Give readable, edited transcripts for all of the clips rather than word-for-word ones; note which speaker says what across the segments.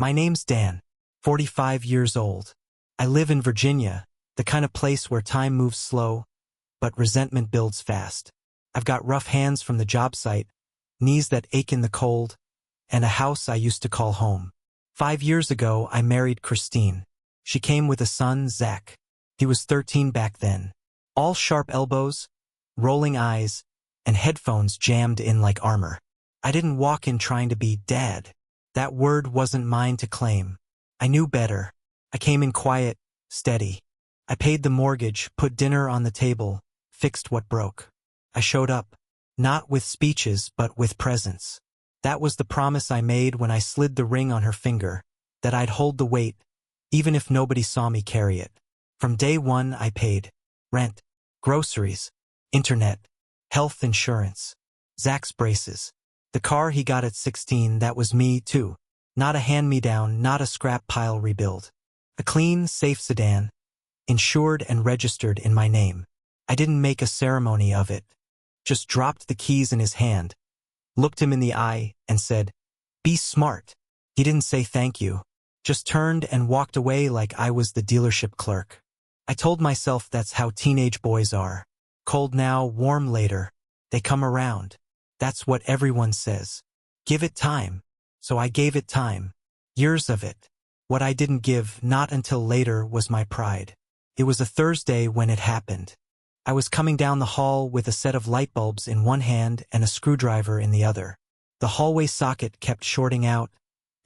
Speaker 1: My name's Dan, 45 years old. I live in Virginia, the kind of place where time moves slow, but resentment builds fast. I've got rough hands from the job site, knees that ache in the cold, and a house I used to call home. 5 years ago, I married Christine. She came with a son, Zach. He was 13 back then. All sharp elbows, rolling eyes, and headphones jammed in like armor. I didn't walk in trying to be dad. That word wasn't mine to claim. I knew better. I came in quiet, steady. I paid the mortgage, put dinner on the table, fixed what broke. I showed up, not with speeches but with presence. That was the promise I made when I slid the ring on her finger, that I'd hold the weight, even if nobody saw me carry it. From day one I paid rent, groceries, internet, health insurance, Zach's braces. The car he got at 16, that was me too. Not a hand-me-down, not a scrap pile rebuild. A clean, safe sedan, insured and registered in my name. I didn't make a ceremony of it. Just dropped the keys in his hand, looked him in the eye, and said, "Be smart." He didn't say thank you, just turned and walked away like I was the dealership clerk. I told myself that's how teenage boys are. Cold now, warm later. They come around. That's what everyone says. Give it time. So I gave it time. Years of it. What I didn't give, not until later, was my pride. It was a Thursday when it happened. I was coming down the hall with a set of light bulbs in one hand and a screwdriver in the other. The hallway socket kept shorting out,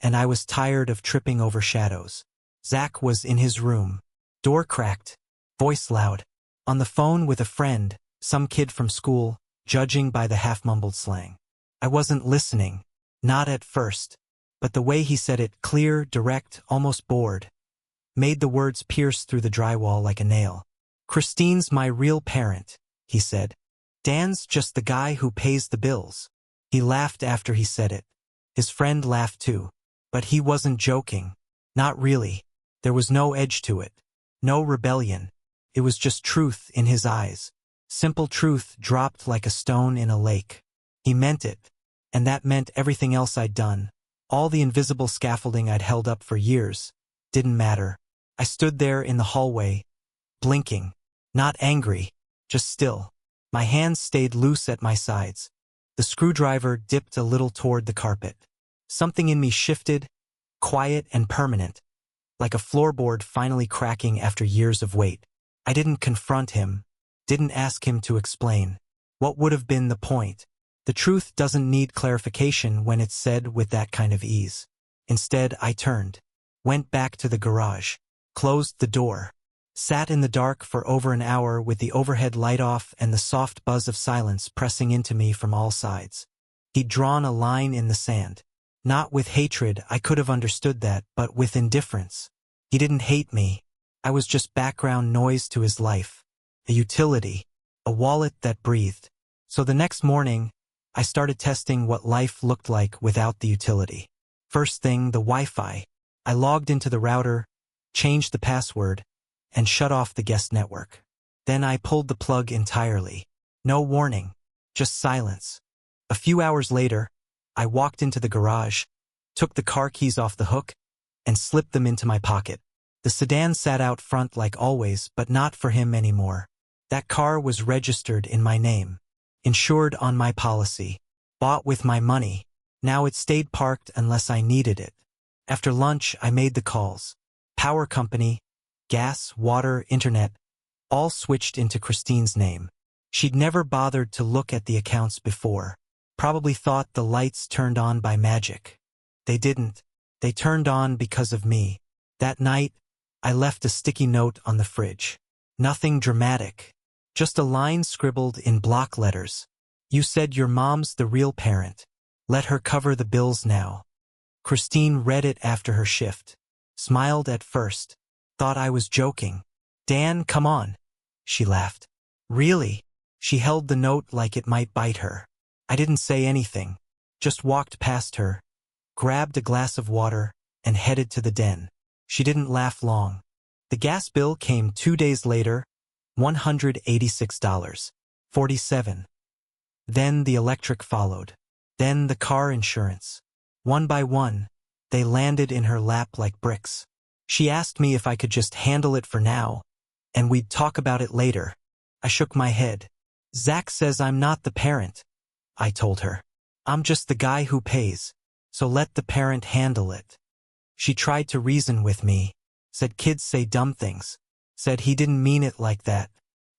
Speaker 1: and I was tired of tripping over shadows. Zach was in his room. Door cracked. Voice loud. On the phone with a friend, some kid from school, judging by the half-mumbled slang. I wasn't listening. Not at first. But the way he said it, clear, direct, almost bored, made the words pierce through the drywall like a nail. "Christine's my real parent," he said. "Dan's just the guy who pays the bills." He laughed after he said it. His friend laughed too. But he wasn't joking. Not really. There was no edge to it. No rebellion. It was just truth in his eyes. Simple truth dropped like a stone in a lake. He meant it. And that meant everything else I'd done. All the invisible scaffolding I'd held up for years didn't matter. I stood there in the hallway, blinking. Not angry, just still. My hands stayed loose at my sides. The screwdriver dipped a little toward the carpet. Something in me shifted, quiet and permanent, like a floorboard finally cracking after years of weight. I didn't confront him, didn't ask him to explain. What would have been the point? The truth doesn't need clarification when it's said with that kind of ease. Instead, I turned, went back to the garage, closed the door, sat in the dark for over an hour with the overhead light off and the soft buzz of silence pressing into me from all sides. He'd drawn a line in the sand. Not with hatred, I could have understood that, but with indifference. He didn't hate me. I was just background noise to his life. A utility. A wallet that breathed. So the next morning, I started testing what life looked like without the utility. First thing, the Wi-Fi. I logged into the router, changed the password, and shut off the guest network. Then I pulled the plug entirely. No warning, just silence. A few hours later, I walked into the garage, took the car keys off the hook, and slipped them into my pocket. The sedan sat out front like always, but not for him anymore. That car was registered in my name, insured on my policy, bought with my money. Now it stayed parked unless I needed it. After lunch, I made the calls. Power company, gas, water, internet, all switched into Christine's name. She'd never bothered to look at the accounts before. Probably thought the lights turned on by magic. They didn't. They turned on because of me. That night, I left a sticky note on the fridge. Nothing dramatic. Just a line scribbled in block letters. "You said your mom's the real parent. Let her cover the bills now." Christine read it after her shift. Smiled at first. Thought I was joking. "Dan, come on." She laughed. "Really?" She held the note like it might bite her. I didn't say anything. Just walked past her, grabbed a glass of water, and headed to the den. She didn't laugh long. The gas bill came 2 days later, $186.47. Then the electric followed. Then the car insurance. One by one. They landed in her lap like bricks. She asked me if I could just handle it for now, and we'd talk about it later. I shook my head. Zach says I'm not the parent, I told her. I'm just the guy who pays, so let the parent handle it. She tried to reason with me, said kids say dumb things, said he didn't mean it like that.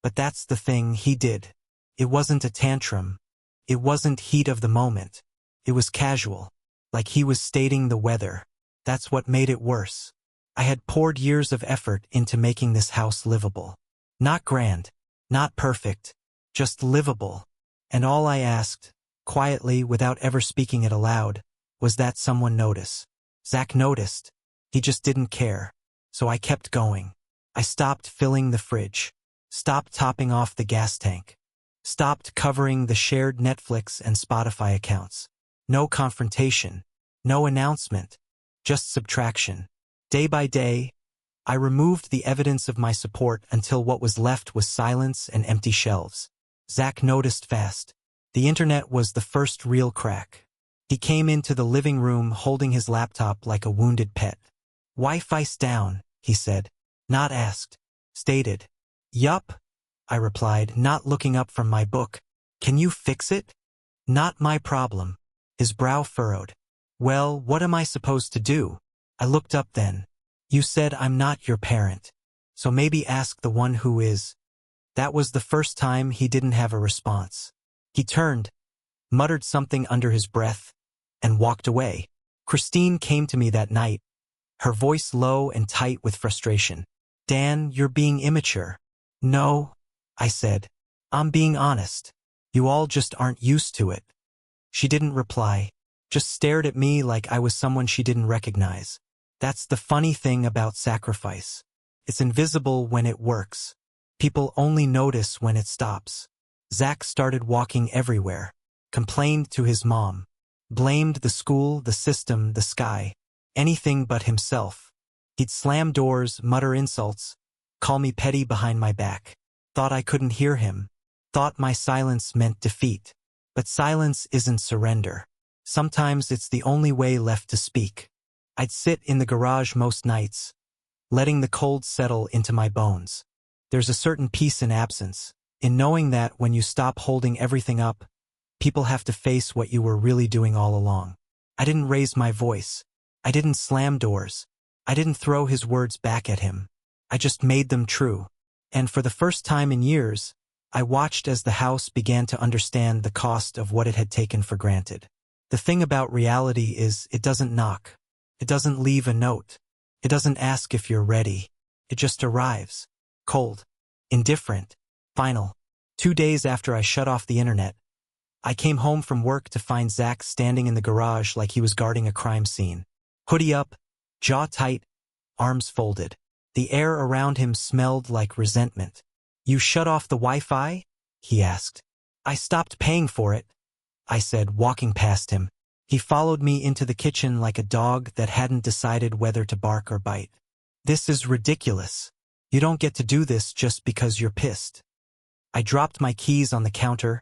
Speaker 1: But that's the thing, he did. It wasn't a tantrum. It wasn't heat of the moment. It was casual, like he was stating the weather. That's what made it worse. I had poured years of effort into making this house livable. Not grand, not perfect, just livable. And all I asked, quietly without ever speaking it aloud, was that someone notice. Zach noticed. He just didn't care. So I kept going. I stopped filling the fridge. Stopped topping off the gas tank. Stopped covering the shared Netflix and Spotify accounts. No confrontation. No announcement. Just subtraction. Day by day, I removed the evidence of my support until what was left was silence and empty shelves. Zach noticed fast. The internet was the first real crack. He came into the living room holding his laptop like a wounded pet. Wi-Fi's down, he said. Not asked. Stated. Yup, I replied, not looking up from my book. Can you fix it? Not my problem. His brow furrowed. Well, what am I supposed to do? I looked up then. You said I'm not your parent. So maybe ask the one who is. That was the first time he didn't have a response. He turned, muttered something under his breath, and walked away. Christine came to me that night, her voice low and tight with frustration. Dan, you're being immature. No, I said. I'm being honest. You all just aren't used to it. She didn't reply, just stared at me like I was someone she didn't recognize. That's the funny thing about sacrifice. It's invisible when it works. People only notice when it stops. Zach started walking everywhere, complained to his mom, blamed the school, the system, the sky, anything but himself. He'd slam doors, mutter insults, call me petty behind my back. Thought I couldn't hear him. Thought my silence meant defeat. But silence isn't surrender. Sometimes it's the only way left to speak. I'd sit in the garage most nights, letting the cold settle into my bones. There's a certain peace in absence, in knowing that when you stop holding everything up, people have to face what you were really doing all along. I didn't raise my voice. I didn't slam doors. I didn't throw his words back at him. I just made them true. And for the first time in years, I watched as the house began to understand the cost of what it had taken for granted. The thing about reality is it doesn't knock. It doesn't leave a note. It doesn't ask if you're ready. It just arrives. Cold. Indifferent. Final. 2 days after I shut off the internet, I came home from work to find Zach standing in the garage like he was guarding a crime scene. Hoodie up, jaw tight, arms folded. The air around him smelled like resentment. You shut off the Wi-Fi? He asked. I stopped paying for it, I said, walking past him. He followed me into the kitchen like a dog that hadn't decided whether to bark or bite. This is ridiculous. You don't get to do this just because you're pissed. I dropped my keys on the counter,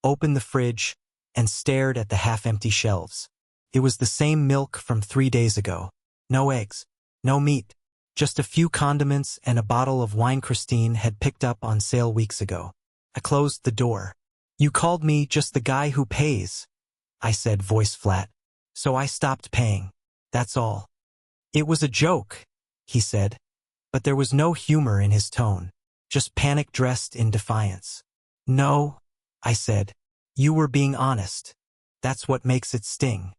Speaker 1: opened the fridge, and stared at the half-empty shelves. It was the same milk from 3 days ago. No eggs, no meat, just a few condiments and a bottle of wine Christine had picked up on sale weeks ago. I closed the door. You called me just the guy who pays, I said, voice flat. So I stopped paying. That's all. It was a joke, he said, but there was no humor in his tone, just panic dressed in defiance. No, I said. You were being honest. That's what makes it sting.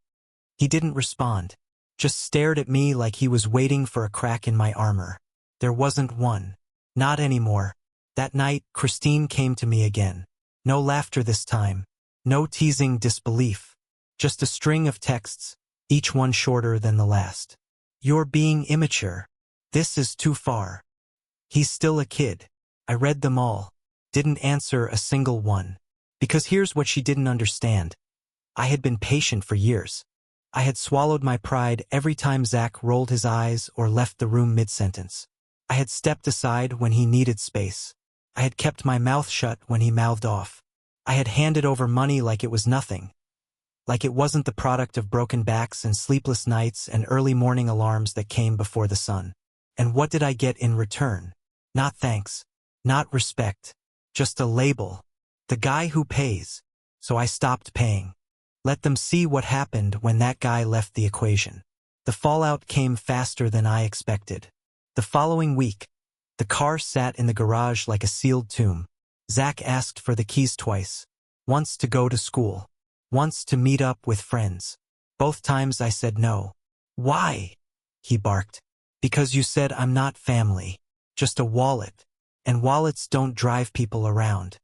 Speaker 1: He didn't respond, just stared at me like he was waiting for a crack in my armor. There wasn't one. Not anymore. That night, Christine came to me again. No laughter this time. No teasing disbelief. Just a string of texts, each one shorter than the last. You're being immature. This is too far. He's still a kid. I read them all. Didn't answer a single one. Because here's what she didn't understand. I had been patient for years. I had swallowed my pride every time Zach rolled his eyes or left the room mid-sentence. I had stepped aside when he needed space. I had kept my mouth shut when he mouthed off. I had handed over money like it was nothing. Like it wasn't the product of broken backs and sleepless nights and early morning alarms that came before the sun. And what did I get in return? Not thanks. Not respect. Just a label. The guy who pays. So I stopped paying. Let them see what happened when that guy left the equation. The fallout came faster than I expected. The following week, the car sat in the garage like a sealed tomb. Zach asked for the keys twice. Once to go to school. Once to meet up with friends. Both times I said no. Why? He barked. Because you said I'm not family. Just a wallet. And wallets don't drive people around.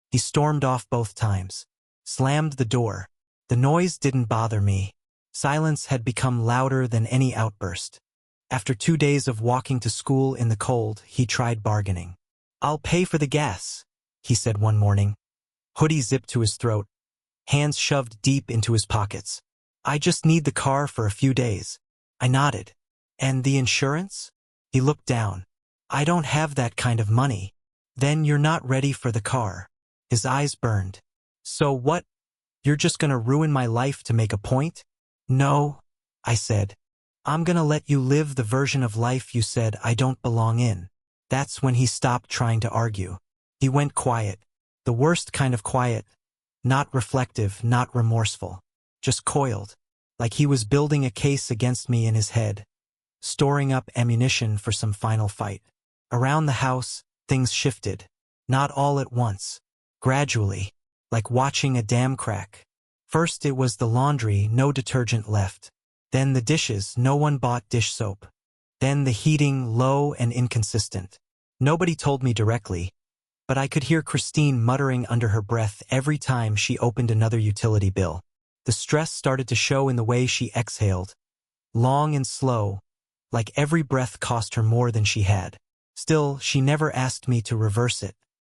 Speaker 1: He stormed off both times. Slammed the door. The noise didn't bother me. Silence had become louder than any outburst. After 2 days of walking to school in the cold, he tried bargaining. I'll pay for the gas, he said one morning. Hoodie zipped to his throat. Hands shoved deep into his pockets. I just need the car for a few days. I nodded. And the insurance? He looked down. I don't have that kind of money. Then you're not ready for the car. His eyes burned. So what? You're just gonna ruin my life to make a point? No, I said. I'm gonna let you live the version of life you said I don't belong in. That's when he stopped trying to argue. He went quiet. The worst kind of quiet. Not reflective, not remorseful. Just coiled. Like he was building a case against me in his head. Storing up ammunition for some final fight. Around the house, things shifted. Not all at once. Gradually. Like watching a dam crack. First it was the laundry, no detergent left. Then the dishes, no one bought dish soap. Then the heating, low and inconsistent. Nobody told me directly, but I could hear Christine muttering under her breath every time she opened another utility bill. The stress started to show in the way she exhaled. Long and slow, like every breath cost her more than she had. Still, she never asked me to reverse it.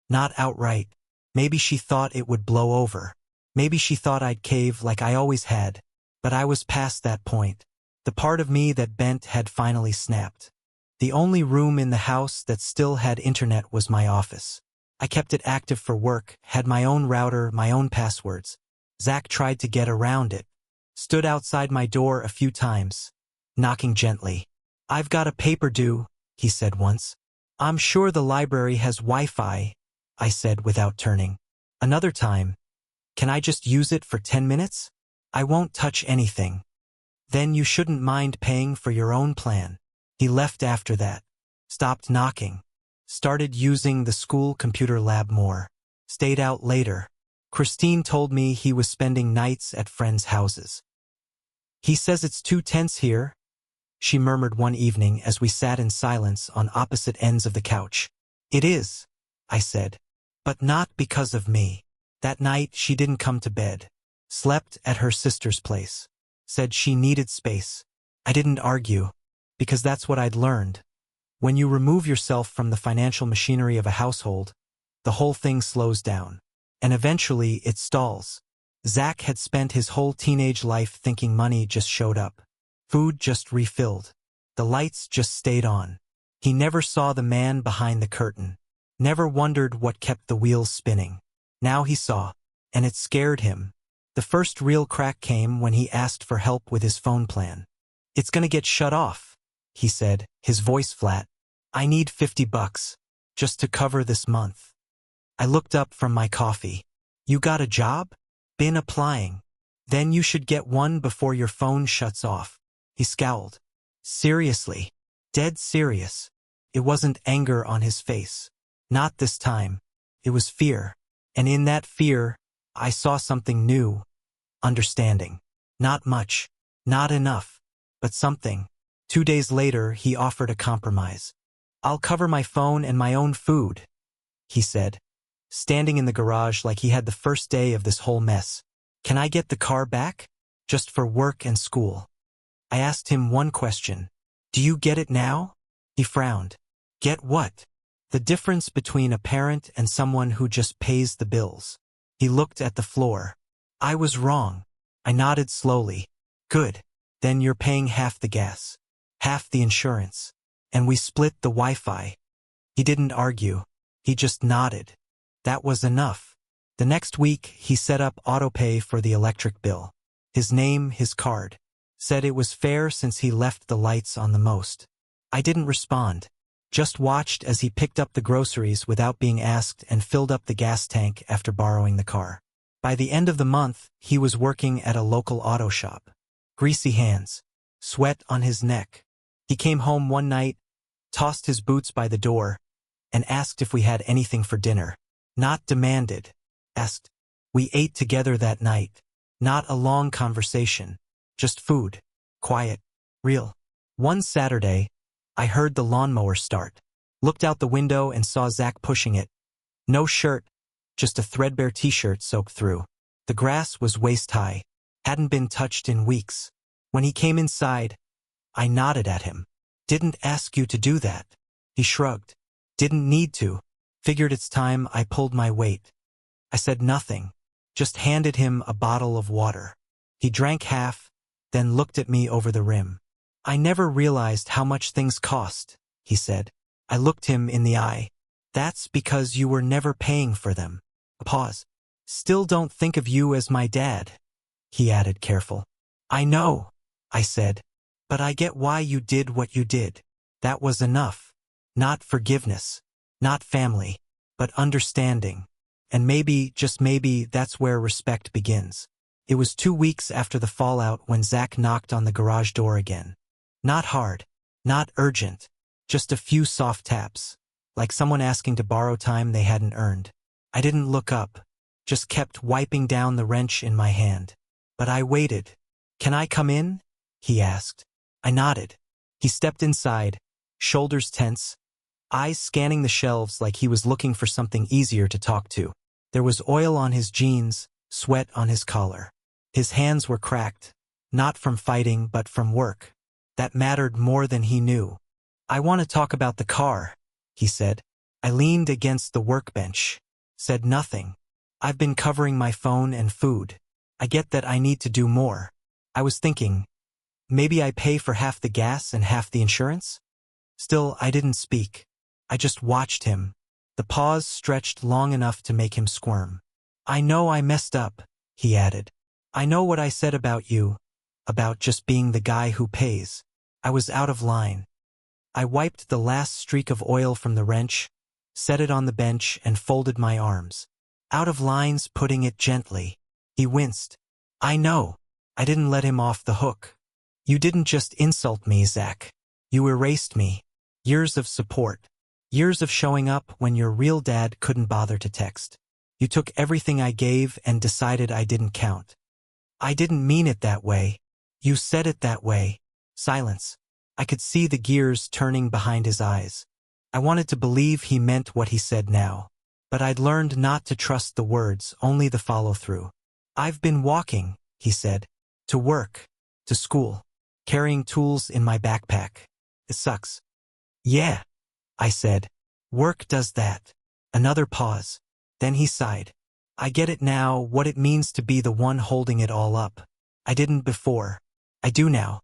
Speaker 1: Not outright. Maybe she thought it would blow over. Maybe she thought I'd cave like I always had. But I was past that point. The part of me that bent had finally snapped. The only room in the house that still had internet was my office. I kept it active for work, had my own router, my own passwords. Zach tried to get around it. Stood outside my door a few times, knocking gently. I've got a paper due, he said once. I'm sure the library has Wi-Fi, I said without turning. Another time. Can I just use it for 10 minutes? I won't touch anything. Then you shouldn't mind paying for your own plan. He left after that. Stopped knocking. Started using the school computer lab more. Stayed out later. Christine told me he was spending nights at friends' houses. He says it's too tense here, she murmured one evening as we sat in silence on opposite ends of the couch. It is, I said. But not because of me. That night she didn't come to bed. Slept at her sister's place. Said she needed space. I didn't argue, because that's what I'd learned. When you remove yourself from the financial machinery of a household, the whole thing slows down. And eventually it stalls. Zach had spent his whole teenage life thinking money just showed up. Food just refilled. The lights just stayed on. He never saw the man behind the curtain. Never wondered what kept the wheels spinning. Now he saw, and it scared him. The first real crack came when he asked for help with his phone plan. It's gonna get shut off, he said, his voice flat. I need $50, just to cover this month. I looked up from my coffee. You got a job? Been applying. Then you should get one before your phone shuts off. He scowled. Seriously. Dead serious. It wasn't anger on his face. Not this time. It was fear. And in that fear, I saw something new. Understanding. Not much. Not enough. But something. 2 days later, he offered a compromise. I'll cover my phone and my own food, he said, standing in the garage like he had the first day of this whole mess. Can I get the car back? Just for work and school. I asked him one question. Do you get it now? He frowned. Get what? The difference between a parent and someone who just pays the bills. He looked at the floor. I was wrong. I nodded slowly. Good. Then you're paying half the gas. Half the insurance. And we split the Wi-Fi. He didn't argue. He just nodded. That was enough. The next week, he set up autopay for the electric bill. His name, his card. Said it was fair since he left the lights on the most. I didn't respond. Just watched as he picked up the groceries without being asked and filled up the gas tank after borrowing the car. By the end of the month, he was working at a local auto shop. Greasy hands. Sweat on his neck. He came home one night, tossed his boots by the door, and asked if we had anything for dinner. Not demanded. Asked. We ate together that night. Not a long conversation. Just food. Quiet. Real. One Saturday, I heard the lawnmower start. Looked out the window and saw Zach pushing it. No shirt, just a threadbare t-shirt soaked through. The grass was waist-high. Hadn't been touched in weeks. When he came inside, I nodded at him. Didn't ask you to do that. He shrugged. Didn't need to. Figured it's time I pulled my weight. I said nothing. Just handed him a bottle of water. He drank half, then looked at me over the rim. I never realized how much things cost, he said. I looked him in the eye. That's because you were never paying for them. A pause. Still don't think of you as my dad, he added, careful. I know, I said, but I get why you did what you did. That was enough. Not forgiveness, not family, but understanding. And maybe, just maybe, that's where respect begins. It was 2 weeks after the fallout when Zach knocked on the garage door again. Not hard, not urgent, just a few soft taps, like someone asking to borrow time they hadn't earned. I didn't look up, just kept wiping down the wrench in my hand. But I waited. Can I come in? He asked. I nodded. He stepped inside, shoulders tense, eyes scanning the shelves like he was looking for something easier to talk to. There was oil on his jeans, sweat on his collar. His hands were cracked, not from fighting but from work. That mattered more than he knew. I want to talk about the car, he said. I leaned against the workbench. Said nothing. I've been covering my phone and food. I get that I need to do more. I was thinking, maybe I pay for half the gas and half the insurance? Still, I didn't speak. I just watched him. The pause stretched long enough to make him squirm. I know I messed up, he added. I know what I said about you, about just being the guy who pays. I was out of line. I wiped the last streak of oil from the wrench, set it on the bench, and folded my arms. Out of lines, putting it gently. He winced. I know. I didn't let him off the hook. You didn't just insult me, Zach. You erased me. Years of support. Years of showing up when your real dad couldn't bother to text. You took everything I gave and decided I didn't count. I didn't mean it that way. You said it that way. Silence. I could see the gears turning behind his eyes. I wanted to believe he meant what he said now. But I'd learned not to trust the words, only the follow-through. I've been walking, he said. To work. To school. Carrying tools in my backpack. It sucks. Yeah, I said. Work does that. Another pause. Then he sighed. I get it now, what it means to be the one holding it all up. I didn't before. I do now.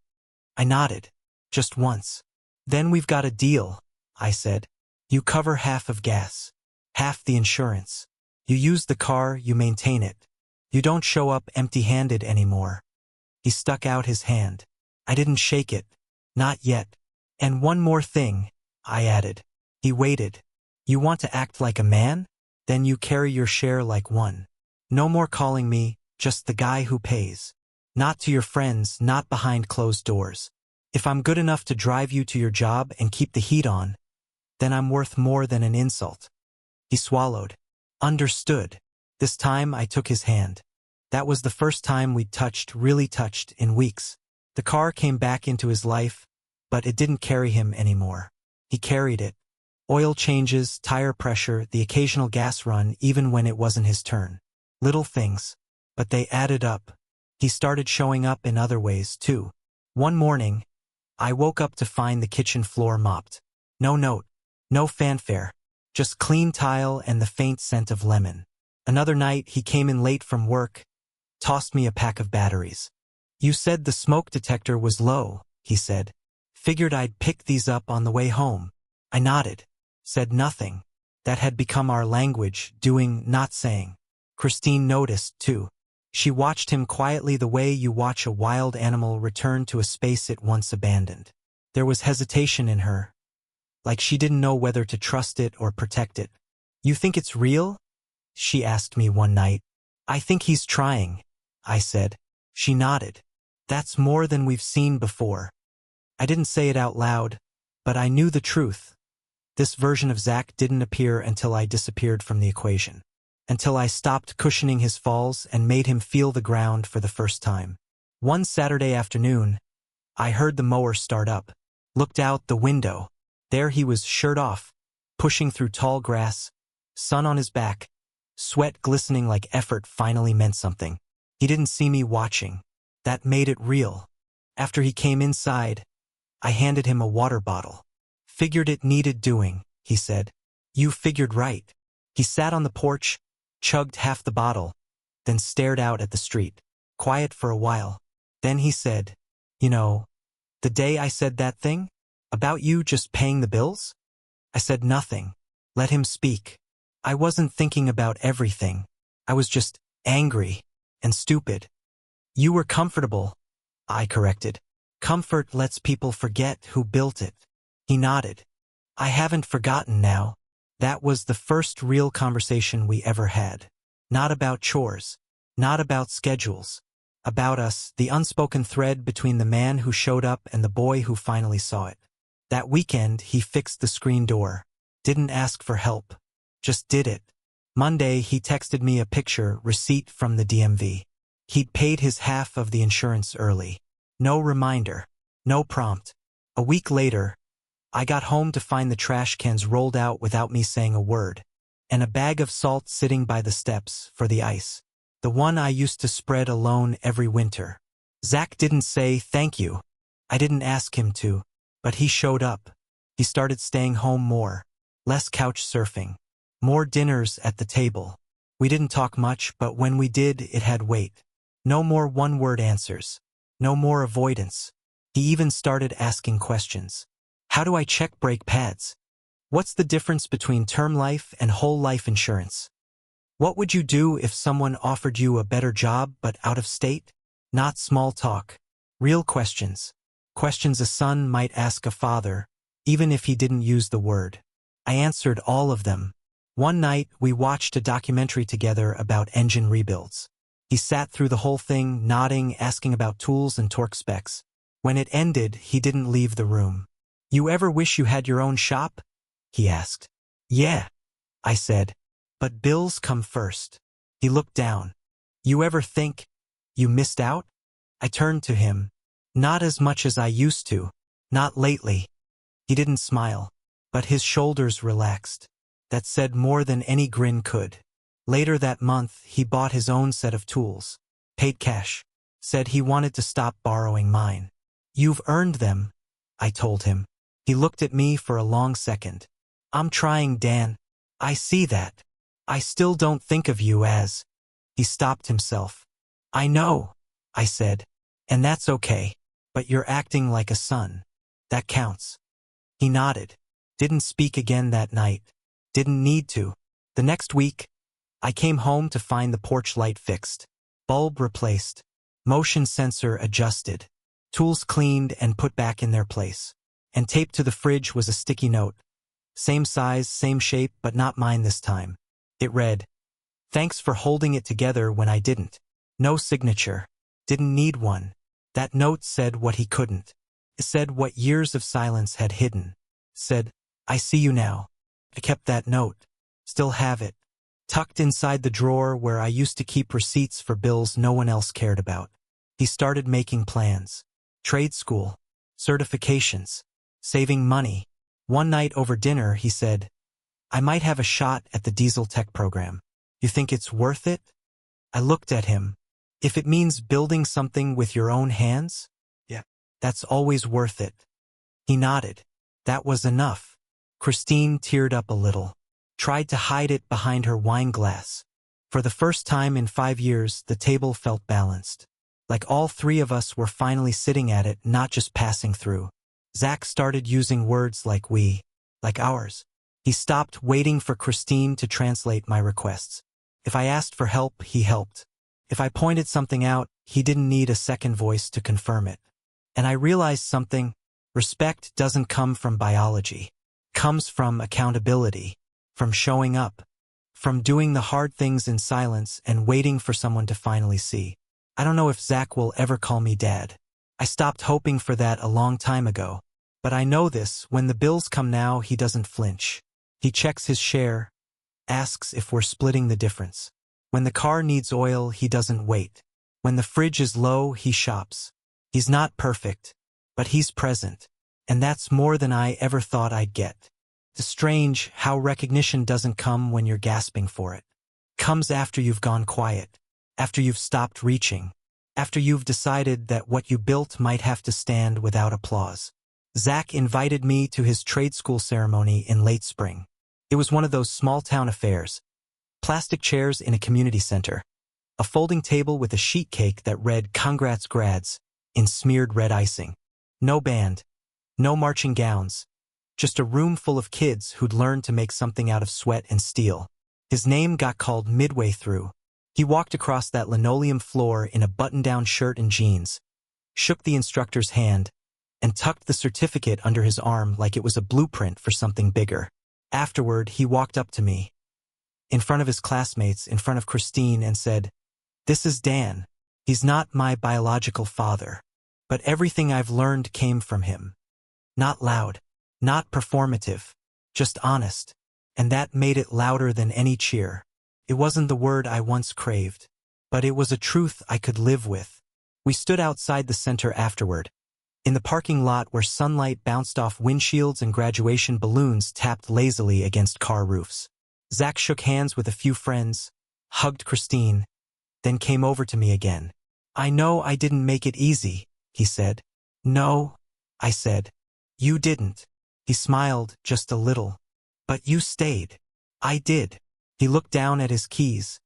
Speaker 1: I nodded. Just once. Then we've got a deal, I said. You cover half of gas. Half the insurance. You use the car, you maintain it. You don't show up empty-handed anymore. He stuck out his hand. I didn't shake it. Not yet. And one more thing, I added. He waited. You want to act like a man? Then you carry your share like one. No more calling me, just the guy who pays. Not to your friends, not behind closed doors. If I'm good enough to drive you to your job and keep the heat on, then I'm worth more than an insult. He swallowed. Understood. This time I took his hand. That was the first time we'd really touched, in weeks. The car came back into his life, but it didn't carry him anymore. He carried it. Oil changes, tire pressure, the occasional gas run, even when it wasn't his turn. Little things. But they added up. He started showing up in other ways, too. One morning, I woke up to find the kitchen floor mopped. No note. No fanfare. Just clean tile and the faint scent of lemon. Another night, he came in late from work, tossed me a pack of batteries. You said the smoke detector was low, he said. Figured I'd pick these up on the way home. I nodded. Said nothing. That had become our language, doing, not saying. Christine noticed, too. She watched him quietly the way you watch a wild animal return to a space it once abandoned. There was hesitation in her, like she didn't know whether to trust it or protect it. "You think it's real?" she asked me one night. "I think he's trying," I said. She nodded. "That's more than we've seen before." I didn't say it out loud, but I knew the truth. This version of Zach didn't appear until I disappeared from the equation. Until I stopped cushioning his falls and made him feel the ground for the first time. One Saturday afternoon, I heard the mower start up. Looked out the window. There he was, shirt off, pushing through tall grass, sun on his back, sweat glistening like effort finally meant something. He didn't see me watching. That made it real. After he came inside, I handed him a water bottle. "Figured it needed doing," he said. "You figured right." He sat on the porch, chugged half the bottle, then stared out at the street, quiet for a while. Then he said, "You know, the day I said that thing? About you just paying the bills?" I said nothing. Let him speak. I wasn't thinking about everything. I was just angry and stupid. "You were comfortable," I corrected. "Comfort lets people forget who built it." He nodded. "I haven't forgotten now." That was the first real conversation we ever had. Not about chores. Not about schedules. About us, the unspoken thread between the man who showed up and the boy who finally saw it. That weekend, he fixed the screen door. Didn't ask for help. Just did it. Monday, he texted me a picture receipt from the DMV. He'd paid his half of the insurance early. No reminder. No prompt. A week later, I got home to find the trash cans rolled out without me saying a word, and a bag of salt sitting by the steps for the ice. The one I used to spread alone every winter. Zach didn't say thank you. I didn't ask him to, but he showed up. He started staying home more. Less couch surfing. More dinners at the table. We didn't talk much, but when we did, it had weight. No more one-word answers. No more avoidance. He even started asking questions. How do I check brake pads? What's the difference between term life and whole life insurance? What would you do if someone offered you a better job but out of state? Not small talk. Real questions. Questions a son might ask a father, even if he didn't use the word. I answered all of them. One night, we watched a documentary together about engine rebuilds. He sat through the whole thing, nodding, asking about tools and torque specs. When it ended, he didn't leave the room. "You ever wish you had your own shop?" he asked. "Yeah," I said. "But bills come first." He looked down. "You ever think you missed out?" I turned to him. "Not as much as I used to. Not lately." He didn't smile, but his shoulders relaxed. That said more than any grin could. Later that month, he bought his own set of tools. Paid cash. Said he wanted to stop borrowing mine. "You've earned them," I told him. He looked at me for a long second. "I'm trying, Dan. I see that. I still don't think of you as..." He stopped himself. "I know," I said. "And that's okay. But you're acting like a son. That counts." He nodded. Didn't speak again that night. Didn't need to. The next week, I came home to find the porch light fixed. Bulb replaced. Motion sensor adjusted. Tools cleaned and put back in their place. And taped to the fridge was a sticky note. Same size, same shape, but not mine this time. It read, "Thanks for holding it together when I didn't." No signature. Didn't need one. That note said what he couldn't. It said what years of silence had hidden. Said, "I see you now." I kept that note. Still have it. Tucked inside the drawer where I used to keep receipts for bills no one else cared about. He started making plans. Trade school. Certifications. Saving money. One night over dinner, he said, "I might have a shot at the diesel tech program. You think it's worth it?" I looked at him. "If it means building something with your own hands? Yeah. That's always worth it." He nodded. That was enough. Christine teared up a little. Tried to hide it behind her wine glass. For the first time in 5 years, the table felt balanced. Like all three of us were finally sitting at it, not just passing through. Zach started using words like we, like ours. He stopped waiting for Christine to translate my requests. If I asked for help, he helped. If I pointed something out, he didn't need a second voice to confirm it. And I realized something: respect doesn't come from biology. It comes from accountability, from showing up, from doing the hard things in silence and waiting for someone to finally see. I don't know if Zach will ever call me dad. I stopped hoping for that a long time ago. But I know this: when the bills come now, he doesn't flinch. He checks his share, asks if we're splitting the difference. When the car needs oil, he doesn't wait. When the fridge is low, he shops. He's not perfect, but he's present. And that's more than I ever thought I'd get. It's strange how recognition doesn't come when you're gasping for it. It comes after you've gone quiet, after you've stopped reaching, after you've decided that what you built might have to stand without applause. Zach invited me to his trade school ceremony in late spring. It was one of those small-town affairs. Plastic chairs in a community center. A folding table with a sheet cake that read "Congrats Grads" in smeared red icing. No band. No marching gowns. Just a room full of kids who'd learned to make something out of sweat and steel. His name got called midway through. He walked across that linoleum floor in a button-down shirt and jeans, shook the instructor's hand, and tucked the certificate under his arm like it was a blueprint for something bigger. Afterward, he walked up to me, in front of his classmates, in front of Christine, and said, "This is Dan. He's not my biological father, but everything I've learned came from him." Not loud, not performative, just honest. And that made it louder than any cheer. It wasn't the word I once craved, but it was a truth I could live with. We stood outside the center afterward, in the parking lot where sunlight bounced off windshields and graduation balloons tapped lazily against car roofs. Zach shook hands with a few friends, hugged Christine, then came over to me again. "I know I didn't make it easy," he said. "No," I said. "You didn't." He smiled just a little. "But you stayed." "I did." He looked down at his keys,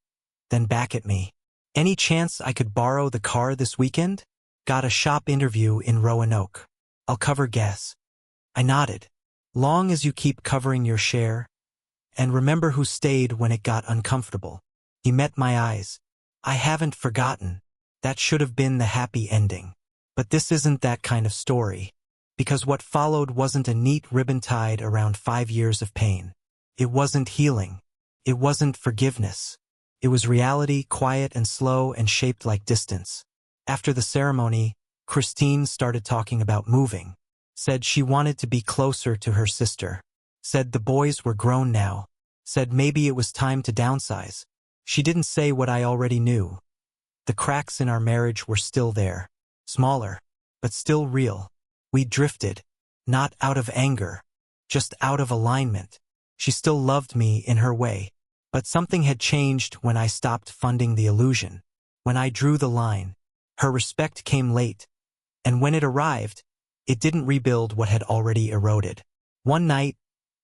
Speaker 1: then back at me. "Any chance I could borrow the car this weekend? Got a shop interview in Roanoke. I'll cover gas." I nodded. "Long as you keep covering your share, and remember who stayed when it got uncomfortable." He met my eyes. "I haven't forgotten. That should have been the happy ending. But this isn't that kind of story. Because what followed wasn't a neat ribbon tied around 5 years of pain. It wasn't healing. It wasn't forgiveness. It was reality, quiet and slow and shaped like distance. After the ceremony, Christine started talking about moving. Said she wanted to be closer to her sister. Said the boys were grown now. Said maybe it was time to downsize. She didn't say what I already knew. The cracks in our marriage were still there. Smaller, but still real. We drifted, not out of anger, just out of alignment. She still loved me in her way. But something had changed when I stopped funding the illusion. When I drew the line. Her respect came late. And when it arrived, it didn't rebuild what had already eroded. One night,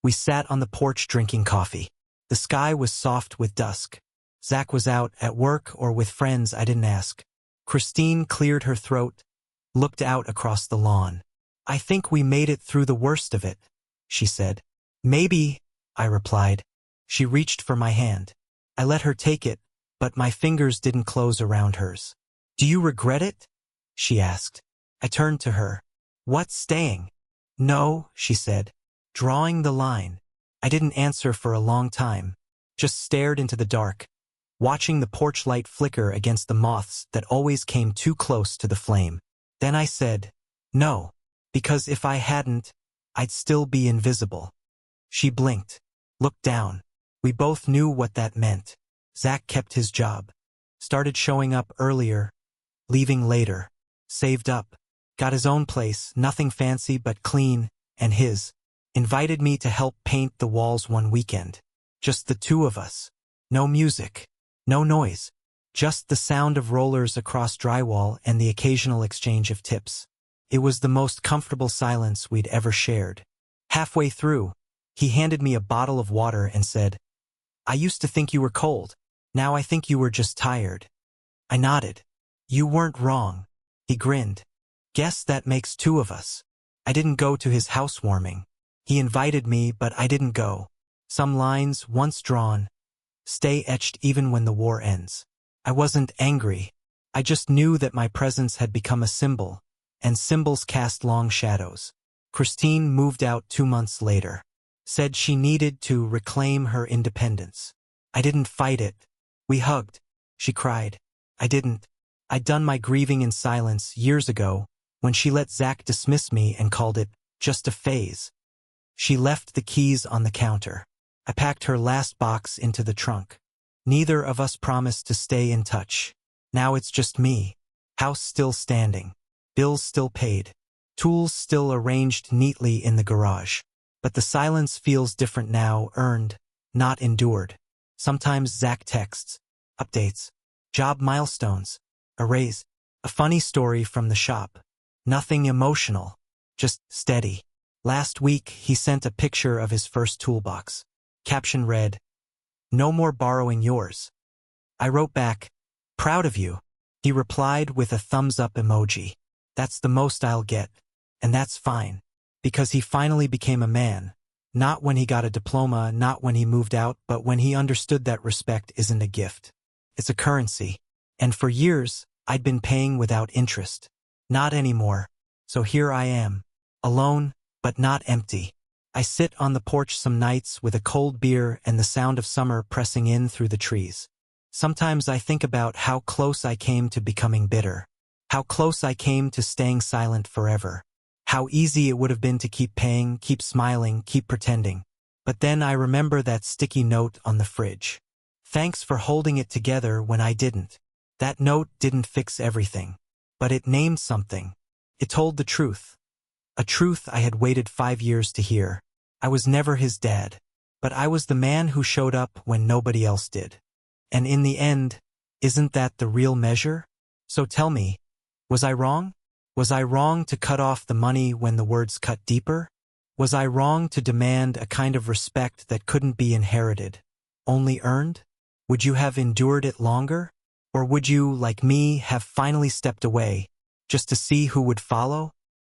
Speaker 1: we sat on the porch drinking coffee. The sky was soft with dusk. Zach was out at work or with friends I didn't ask. Christine cleared her throat, looked out across the lawn. "I think we made it through the worst of it," she said. "Maybe," I replied. She reached for my hand. I let her take it, but my fingers didn't close around hers. "Do you regret it?" she asked. I turned to her. "What, staying?" "No," she said, drawing the line. I didn't answer for a long time, just stared into the dark, watching the porch light flicker against the moths that always came too close to the flame. Then I said, "No, because if I hadn't, I'd still be invisible." She blinked, looked down. We both knew what that meant. Zach kept his job, started showing up earlier, leaving later, saved up, got his own place, nothing fancy but clean, and his. Invited me to help paint the walls one weekend. Just the two of us. No music. No noise. Just the sound of rollers across drywall and the occasional exchange of tips. It was the most comfortable silence we'd ever shared. Halfway through, he handed me a bottle of water and said, "I used to think you were cold. Now I think you were just tired." I nodded. "You weren't wrong." He grinned. "Guess that makes two of us." I didn't go to his housewarming. He invited me, but I didn't go. Some lines, once drawn, stay etched even when the war ends. I wasn't angry. I just knew that my presence had become a symbol, and symbols cast long shadows. Christine moved out 2 months later. Said she needed to reclaim her independence. I didn't fight it. We hugged. She cried. I didn't. I'd done my grieving in silence years ago, when she let Zach dismiss me and called it just a phase. She left the keys on the counter. I packed her last box into the trunk. Neither of us promised to stay in touch. Now it's just me. House still standing. Bills still paid. Tools still arranged neatly in the garage. But the silence feels different now, earned, not endured. Sometimes Zach texts, updates, job milestones, a raise, a funny story from the shop. Nothing emotional, just steady. Last week, he sent a picture of his first toolbox. Caption read, "No more borrowing yours." I wrote back, "Proud of you." He replied with a thumbs-up emoji. That's the most I'll get. And that's fine. Because he finally became a man. Not when he got a diploma, not when he moved out, but when he understood that respect isn't a gift. It's a currency. And for years, I'd been paying without interest. Not anymore. So here I am. Alone, but not empty. I sit on the porch some nights with a cold beer and the sound of summer pressing in through the trees. Sometimes I think about how close I came to becoming bitter. How close I came to staying silent forever. How easy it would have been to keep paying, keep smiling, keep pretending. But then I remember that sticky note on the fridge. Thanks for holding it together when I didn't. That note didn't fix everything. But it named something. It told the truth. A truth I had waited 5 years to hear. I was never his dad. But I was the man who showed up when nobody else did. And in the end, isn't that the real measure? So tell me, was I wrong? Was I wrong to cut off the money when the words cut deeper? Was I wrong to demand a kind of respect that couldn't be inherited, only earned? Would you have endured it longer? Or would you, like me, have finally stepped away, just to see who would follow?